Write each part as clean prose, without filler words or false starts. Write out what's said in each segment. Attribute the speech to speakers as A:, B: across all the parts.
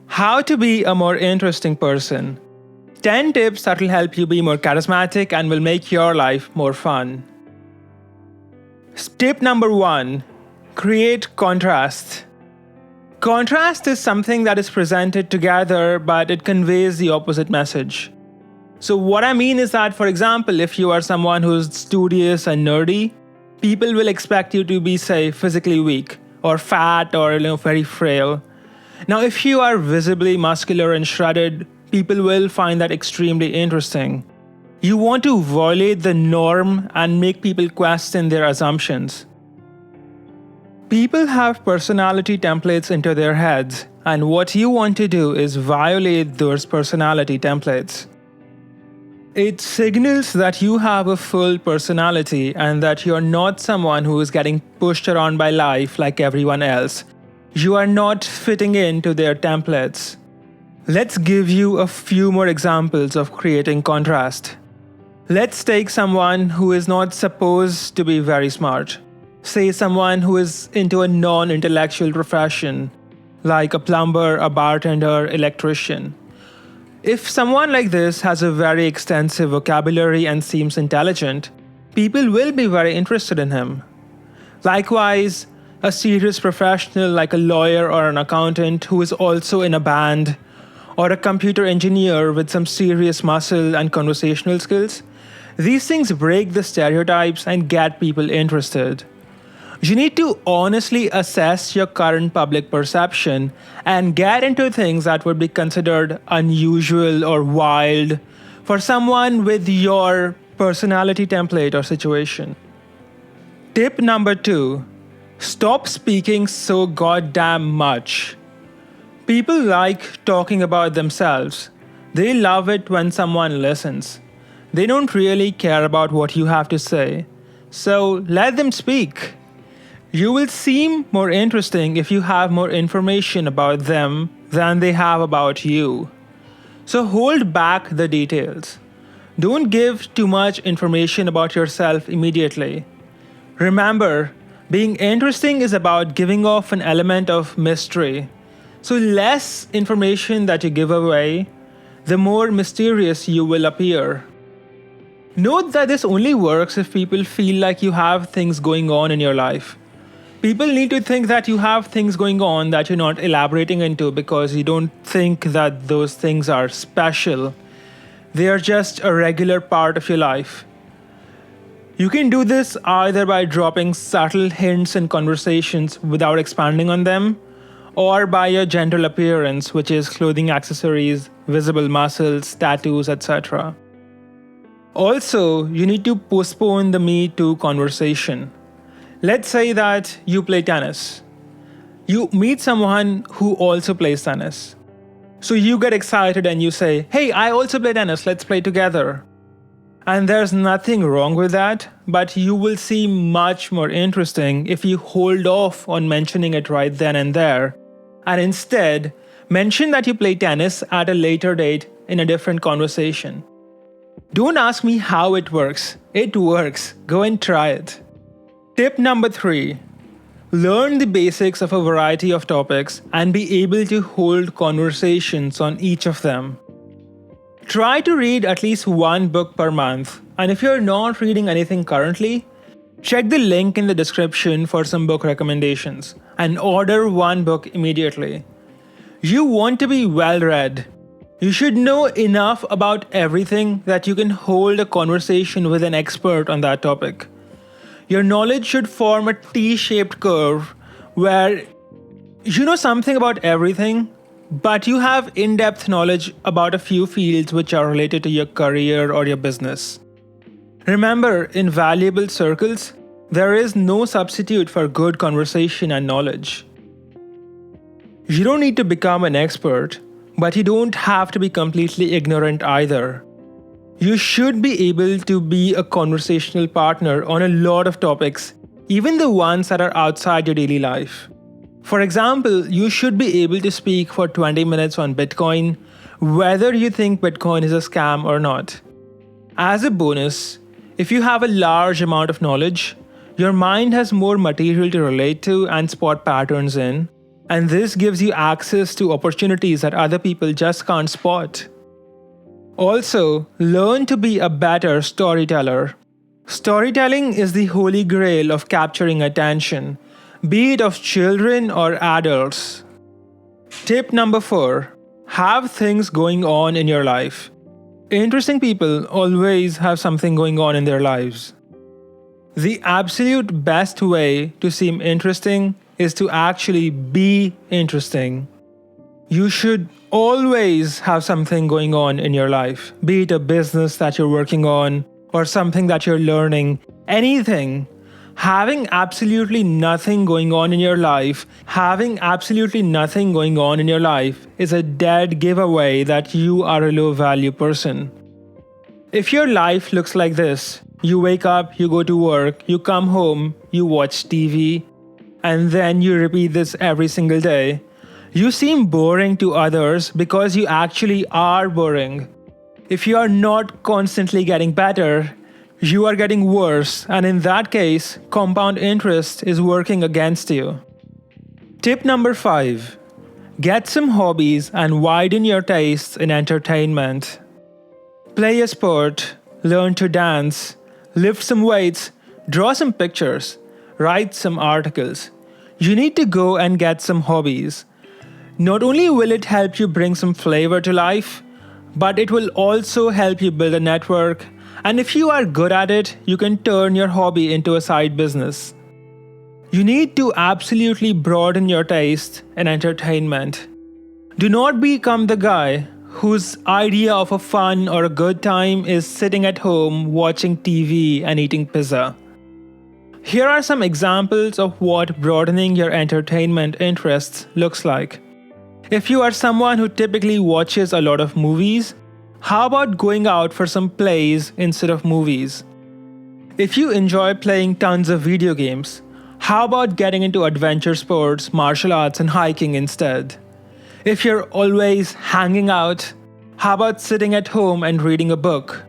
A: How to be a more interesting person. 10 tips that will help you be more charismatic and will make your life more fun. Tip number 1. Create contrast. Contrast is something that is presented together, but it conveys the opposite message. So what I mean is that, for example, if you are someone who's studious and nerdy, people will expect you to be, say, physically weak or fat or very frail. Now, if you are visibly muscular and shredded, people will find that extremely interesting. You want to violate the norm and make people question their assumptions. People have personality templates into their heads, and what you want to do is violate those personality templates. It signals that you have a full personality and that you're not someone who is getting pushed around by life like everyone else. You are not fitting into their templates. Let's give you a few more examples of creating contrast. Let's take someone who is not supposed to be very smart. Say someone who is into a non-intellectual profession, like a plumber, a bartender, electrician. If someone like this has a very extensive vocabulary and seems intelligent, people will be very interested in him. Likewise, a serious professional like a lawyer or an accountant who is also in a band, or a computer engineer with some serious muscle and conversational skills, these things break the stereotypes and get people interested. You need to honestly assess your current public perception and get into things that would be considered unusual or wild for someone with your personality template or situation. Tip number 2. Stop speaking so goddamn much. People like talking about themselves. They love it when someone listens. They don't really care about what you have to say. So let them speak. You will seem more interesting if you have more information about them than they have about you. So hold back the details. Don't give too much information about yourself immediately. Remember, being interesting is about giving off an element of mystery. So less information that you give away, the more mysterious you will appear. Note that this only works if people feel like you have things going on in your life. People need to think that you have things going on that you're not elaborating into because you don't think that those things are special. They are just a regular part of your life. You can do this either by dropping subtle hints in conversations without expanding on them, or by your general appearance, which is clothing, accessories, visible muscles, tattoos, etc. Also, you need to postpone the me too conversation. Let's say that you play tennis. You meet someone who also plays tennis. So you get excited and you say, "Hey, I also play tennis, let's play together." And there's nothing wrong with that, but you will seem much more interesting if you hold off on mentioning it right then and there, and instead mention that you play tennis at a later date in a different conversation. Don't ask me how it works. It works. Go and try it. Tip number 3. Learn the basics of a variety of topics and be able to hold conversations on each of them. Try to read at least one book per month, and if you're not reading anything currently, check the link in the description for some book recommendations and order one book immediately. You want to be well read. You should know enough about everything that you can hold a conversation with an expert on that topic. Your knowledge should form a T-shaped curve where you know something about everything, but you have in-depth knowledge about a few fields which are related to your career or your business. Remember, in valuable circles, there is no substitute for good conversation and knowledge. You don't need to become an expert, but you don't have to be completely ignorant either. You should be able to be a conversational partner on a lot of topics, even the ones that are outside your daily life. For example, you should be able to speak for 20 minutes on Bitcoin, whether you think Bitcoin is a scam or not. As a bonus, if you have a large amount of knowledge, your mind has more material to relate to and spot patterns in. And this gives you access to opportunities that other people just can't spot. Also, learn to be a better storyteller. Storytelling is the holy grail of capturing attention, be it of children or adults. Tip number 4. Have things going on in your life. Interesting people always have something going on in their lives. The absolute best way to seem interesting is to actually be interesting. You should always have something going on in your life, be it a business that you're working on or something that you're learning, anything. Having absolutely nothing going on in your life is a dead giveaway that you are a low value person. If your life looks like this, you wake up, you go to work, you come home, you watch TV, and then you repeat this every single day, you seem boring to others because you actually are boring. If you are not constantly getting better, you are getting worse, and in that case, compound interest is working against you. Tip number 5. Get some hobbies and widen your tastes in entertainment. Play a sport, learn to dance, lift some weights, draw some pictures, write some articles. You need to go and get some hobbies. Not only will it help you bring some flavor to life, but it will also help you build a network. And if you are good at it, you can turn your hobby into a side business. You need to absolutely broaden your taste in entertainment. Do not become the guy whose idea of a fun or a good time is sitting at home watching TV and eating pizza. Here are some examples of what broadening your entertainment interests looks like. If you are someone who typically watches a lot of movies, how about going out for some plays instead of movies? If you enjoy playing tons of video games, how about getting into adventure sports, martial arts, and hiking instead? If you're always hanging out, how about sitting at home and reading a book?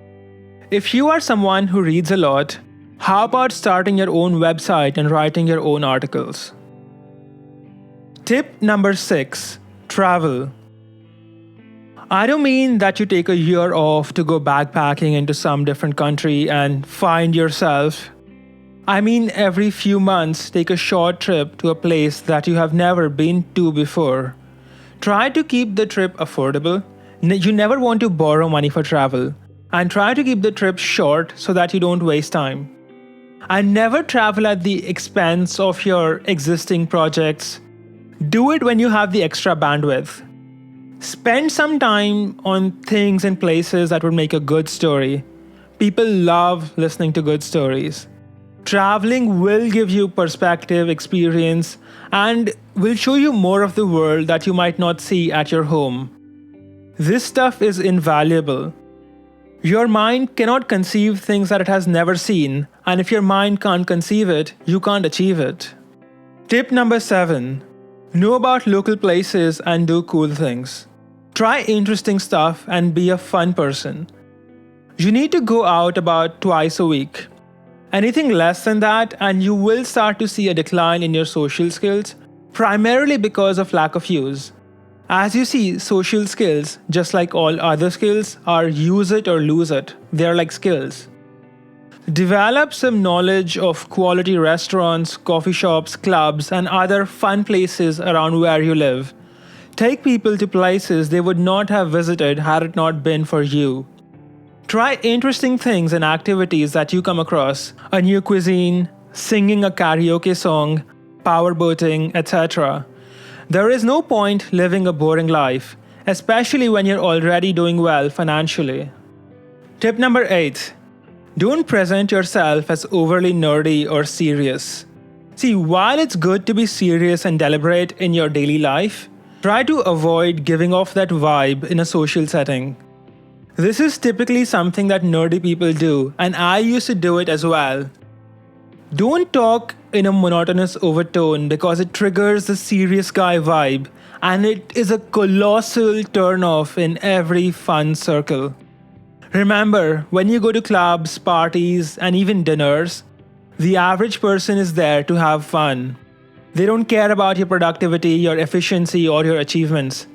A: If you are someone who reads a lot, how about starting your own website and writing your own articles? Tip number 6. Travel. I don't mean that you take a year off to go backpacking into some different country and find yourself. I mean every few months take a short trip to a place that you have never been to before. Try to keep the trip affordable. You never want to borrow money for travel. And try to keep the trip short so that you don't waste time. And never travel at the expense of your existing projects. Do it when you have the extra bandwidth. Spend some time on things and places that would make a good story. People love listening to good stories. Traveling will give you perspective, experience, and will show you more of the world that you might not see at your home. This stuff is invaluable. Your mind cannot conceive things that it has never seen, and if your mind can't conceive it, you can't achieve it. Tip number 7. Know about local places and do cool things. Try interesting stuff and be a fun person. You need to go out about twice a week. Anything less than that and you will start to see a decline in your social skills, primarily because of lack of use. As you see, social skills, just like all other skills, are use it or lose it. They are like skills. Develop some knowledge of quality restaurants, coffee shops, clubs, and other fun places around where you live. Take people to places they would not have visited had it not been for you. Try interesting things and activities that you come across, a new cuisine, singing a karaoke song, powerboating, etc. There is no point living a boring life, especially when you're already doing well financially. Tip number 8. Don't present yourself as overly nerdy or serious. See, while it's good to be serious and deliberate in your daily life, try to avoid giving off that vibe in a social setting. This is typically something that nerdy people do, and I used to do it as well. Don't talk in a monotonous overtone because it triggers the serious guy vibe, and it is a colossal turnoff in every fun circle. Remember, when you go to clubs, parties, and even dinners, the average person is there to have fun. They don't care about your productivity, your efficiency, or your achievements.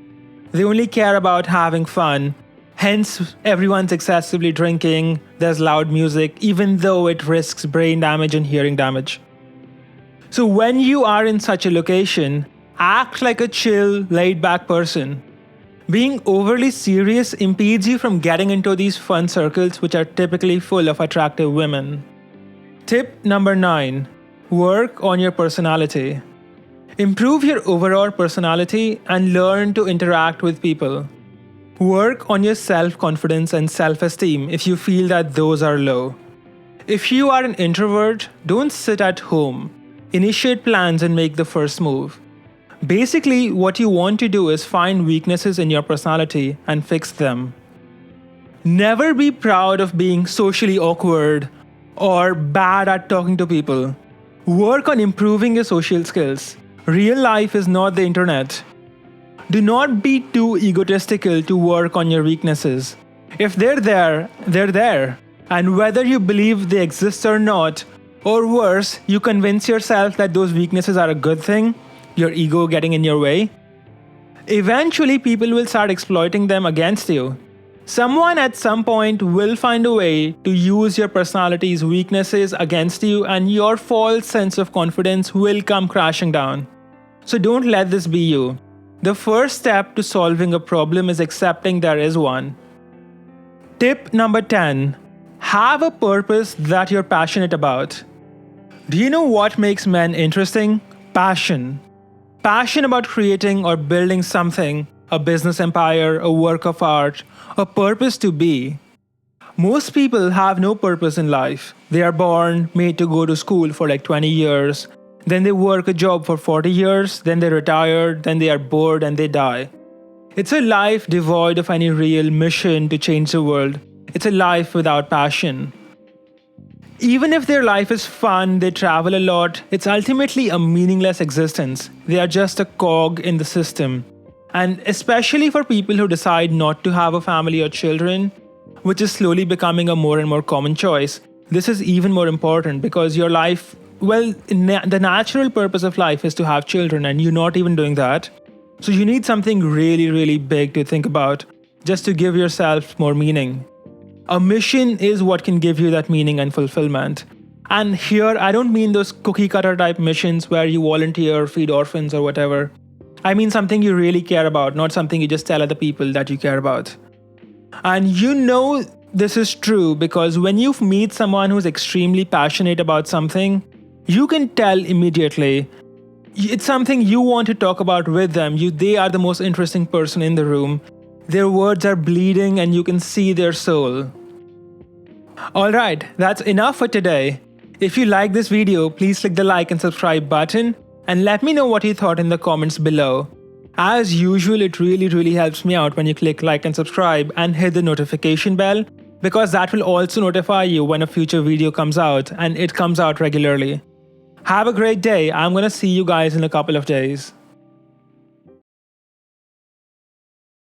A: They only care about having fun. Hence, everyone's excessively drinking, there's loud music, even though it risks brain damage and hearing damage. So when you are in such a location, act like a chill, laid-back person. Being overly serious impedes you from getting into these fun circles which are typically full of attractive women. Tip number 9. Work on your personality. Improve your overall personality and learn to interact with people. Work on your self-confidence and self-esteem if you feel that those are low. If you are an introvert, don't sit at home. Initiate plans and make the first move. Basically, what you want to do is find weaknesses in your personality and fix them. Never be proud of being socially awkward or bad at talking to people. Work on improving your social skills. Real life is not the internet. Do not be too egotistical to work on your weaknesses. If they're there, they're there. And whether you believe they exist or not, or worse, you convince yourself that those weaknesses are a good thing, your ego getting in your way, eventually people will start exploiting them against you. Someone at some point will find a way to use your personality's weaknesses against you, and your false sense of confidence will come crashing down. So don't let this be you. The first step to solving a problem is accepting there is one. Tip number 10. Have a purpose that you're passionate about. Do you know what makes men interesting? Passion. Passion about creating or building something, a business empire, a work of art, a purpose to be. Most people have no purpose in life. They are born, made to go to school for like 20 years, then they work a job for 40 years, then they retire, then they are bored and they die. It's a life devoid of any real mission to change the world. It's a life without passion. Even if their life is fun, they travel a lot, it's ultimately a meaningless existence. They are just a cog in the system. And especially for people who decide not to have a family or children, which is slowly becoming a more and more common choice, this is even more important because your life, the natural purpose of life is to have children and you're not even doing that. So you need something really, really big to think about just to give yourself more meaning. A mission is what can give you that meaning and fulfillment. And here, I don't mean those cookie cutter type missions where you volunteer, feed orphans or whatever. I mean something you really care about, not something you just tell other people that you care about. And you know this is true because when you meet someone who's extremely passionate about something, you can tell immediately. It's something you want to talk about with them. They are the most interesting person in the room. Their words are bleeding and you can see their soul. Alright, that's enough for today. If you like this video, please click the like and subscribe button and let me know what you thought in the comments below. As usual, it really helps me out when you click like and subscribe and hit the notification bell because that will also notify you when a future video comes out and it comes out regularly. Have a great day. I'm gonna see you guys in a couple of days.